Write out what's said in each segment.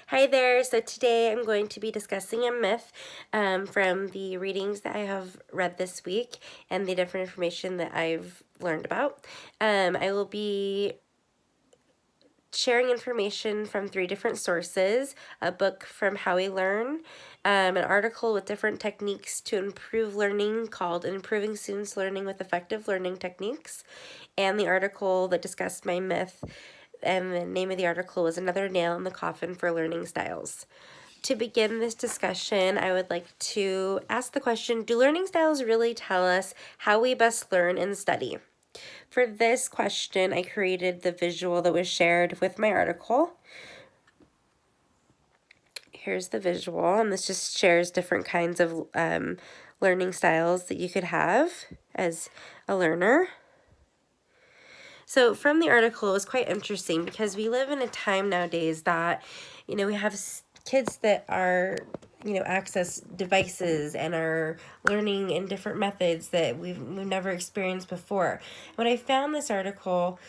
Hi there. So today I'm going to be discussing a myth from the readings that I have read this week and the different information that I've learned about. I will be sharing information from 3 different sources: a book from How We Learn, an article with different techniques to improve learning called Improving Students' Learning with Effective Learning Techniques, and the article that discussed my myth, and the name of the article was Another Nail in the Coffin for Learning Styles. To begin this discussion, I would like to ask the question, do learning styles really tell us how we best learn and study? For this question, I created the visual that was shared with my article. Here's the visual, and this just shares different kinds of learning styles that you could have as a learner. So from the article, it was quite interesting because we live in a time nowadays that, we have kids that are, access devices and are learning in different methods that we've never experienced before. What I found this article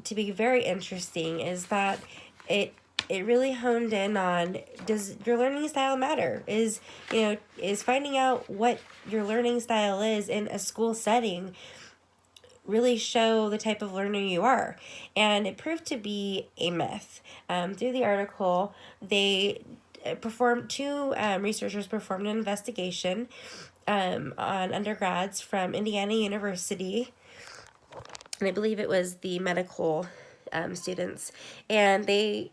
to be very interesting is that it really honed in on, does your learning style matter? Is finding out what your learning style is in a school setting really show the type of learner you are? And it proved to be a myth. Through the article, they researchers performed an investigation on undergrads from Indiana University, and I believe it was the medical students, and they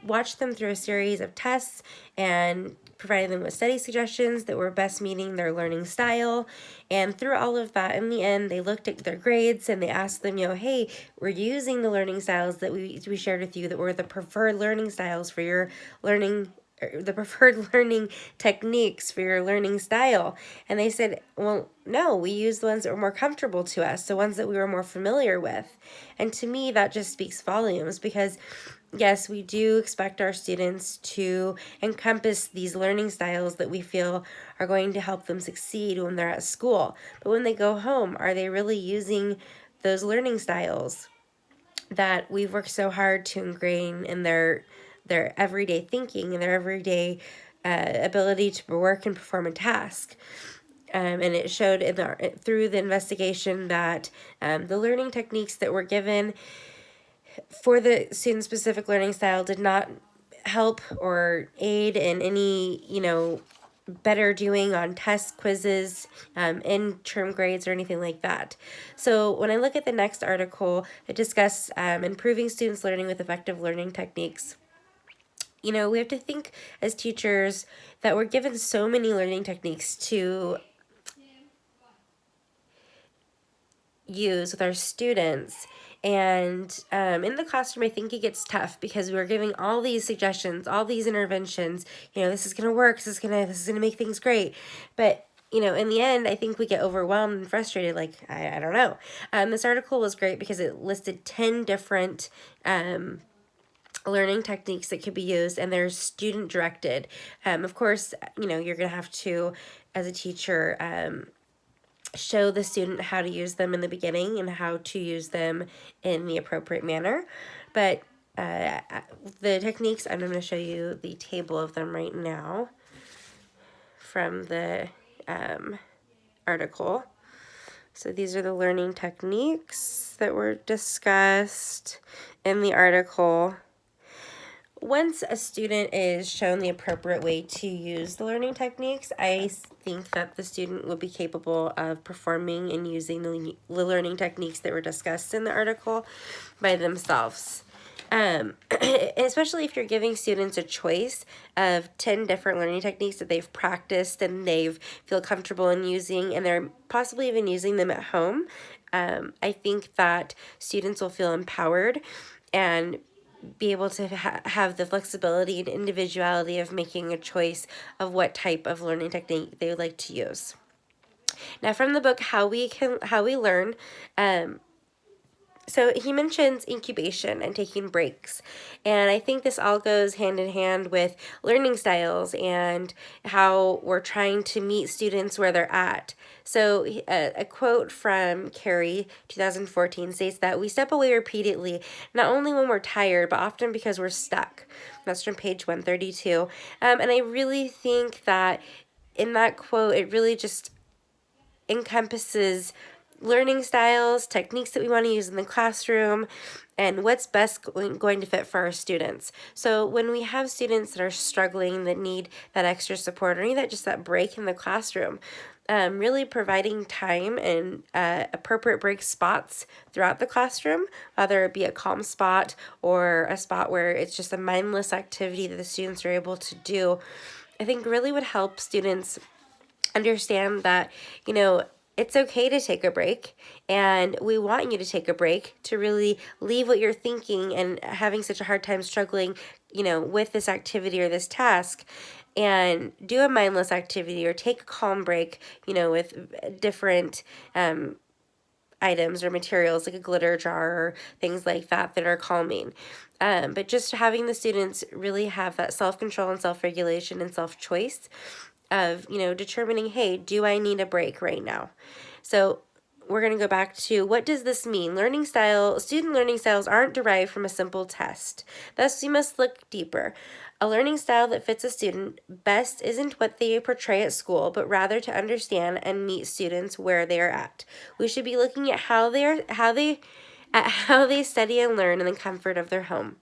watched them through a series of tests and provided them with study suggestions that were best meeting their learning style. And through all of that, in the end, they looked at their grades and they asked them, hey, we're using the learning styles that we shared with you that were the preferred learning styles for your learning, the preferred learning techniques for your learning style. And they said, well, no, we used the ones that were more comfortable to us, the ones that we were more familiar with. And to me, that just speaks volumes, because yes, we do expect our students to encompass these learning styles that we feel are going to help them succeed when they're at school. But when they go home, are they really using those learning styles that we've worked so hard to ingrain in their everyday thinking and their everyday ability to work and perform a task? And it showed through the investigation that the learning techniques that were given for the student-specific learning style did not help or aid in any, better doing on tests, quizzes, in-term grades, or anything like that. So when I look at the next article, it discusses improving students' learning with effective learning techniques. We have to think as teachers that we're given so many learning techniques to use with our students. And in the classroom, I think it gets tough because we're giving all these suggestions, all these interventions. This is gonna work. This is gonna make things great. But in the end, I think we get overwhelmed and frustrated. Like, I don't know. This article was great because it listed 10 different learning techniques that could be used, and they're student directed. Of course, you're gonna have to, as a teacher, show the student how to use them in the beginning and how to use them in the appropriate manner. But the techniques, I'm going to show you the table of them right now from the article. So these are the learning techniques that were discussed in the article. Once a student is shown the appropriate way to use the learning techniques, I think that the student will be capable of performing and using the learning techniques that were discussed in the article by themselves. Especially if you're giving students a choice of 10 different learning techniques that they've practiced and they've feel comfortable in using, and they're possibly even using them at home. I think that students will feel empowered and be able to have the flexibility and individuality of making a choice of what type of learning technique they would like to use. Now, from the book How We Learn, so he mentions incubation and taking breaks. And I think this all goes hand in hand with learning styles and how we're trying to meet students where they're at. So a quote from Carey, 2014, states that we step away repeatedly, not only when we're tired, but often because we're stuck. That's from page 132. And I really think that in that quote, it really just encompasses learning styles, techniques that we want to use in the classroom, and what's best going to fit for our students. So when we have students that are struggling, that need that extra support, or need that break in the classroom, really providing time and appropriate break spots throughout the classroom, whether it be a calm spot or a spot where it's just a mindless activity that the students are able to do, I think really would help students understand that, it's okay to take a break, and we want you to take a break to really leave what you're thinking and having such a hard time struggling, with this activity or this task, and do a mindless activity or take a calm break, with different items or materials like a glitter jar or things like that are calming. But just having the students really have that self-control and self-regulation and self-choice of, determining, hey, do I need a break right now? So we're going to go back to, what does this mean? Student learning styles aren't derived from a simple test. Thus, we must look deeper. A learning style that fits a student best isn't what they portray at school, but rather to understand and meet students where they are at. We should be looking at how they study and learn in the comfort of their home,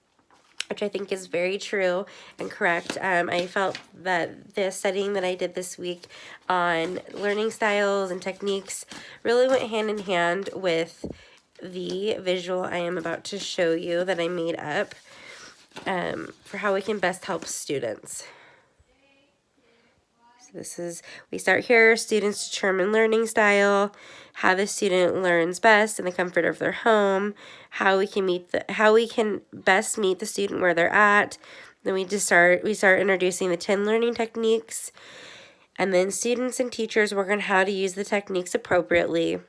which I think is very true and correct. I felt that the studying that I did this week on learning styles and techniques really went hand in hand with the visual I am about to show you that I made up for how we can best help students. So we start here, students determine learning style, how the student learns best in the comfort of their home, how we can best meet the student where they're at. Then we start introducing the 10 learning techniques, and then students and teachers work on how to use the techniques appropriately.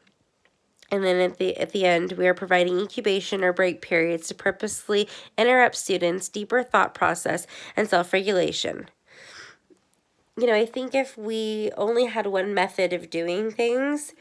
And then at the end, we are providing incubation or break periods to purposely interrupt students' deeper thought process and self-regulation. I think if we only had one method of doing things,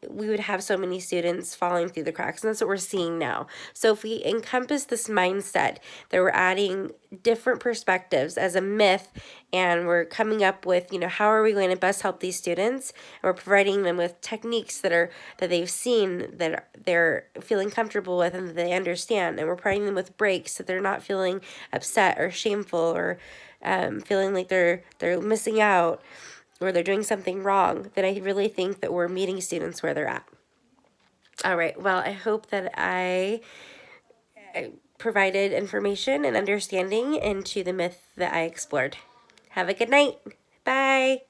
we would have so many students falling through the cracks, and that's what we're seeing now. So if we encompass this mindset that we're adding different perspectives as a myth, and we're coming up with, how are we going to best help these students, and we're providing them with techniques that they've seen, that they're feeling comfortable with and that they understand, and we're providing them with breaks so they're not feeling upset or shameful or feeling like they're missing out or they're doing something wrong, then I really think that we're meeting students where they're at. All right, well, I hope that I provided information and understanding into the myth that I explored. Have a good night. Bye.